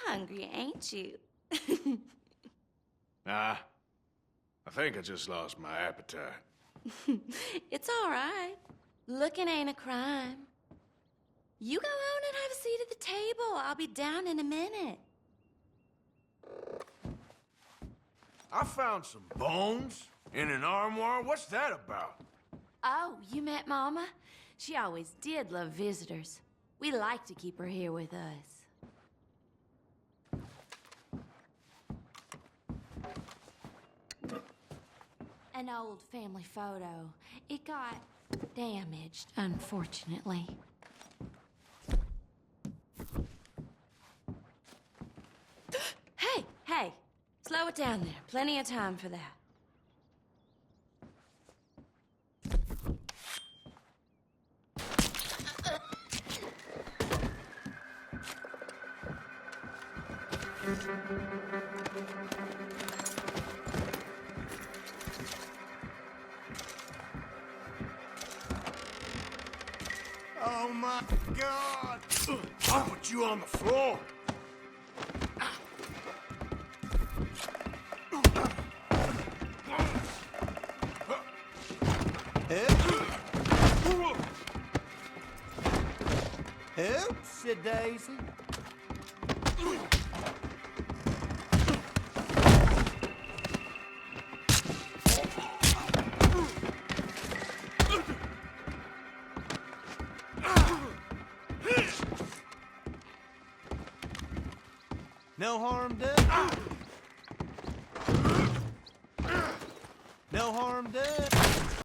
hungry, ain't you? Nah, I think I just lost my appetite. It's all right. Looking ain't a crime. You go on and have a seat at the table. I'll be down in a minute. I found some bones in an armoire. What's that about? Oh, you met Mama? She always did love visitors. We like to keep her here with us. An old family photo. It got damaged, unfortunately. Hey, slow it down there. Plenty of time for that. Oh my God! I'll put you on the floor. Oopsie daisy. No harm done. No harm done.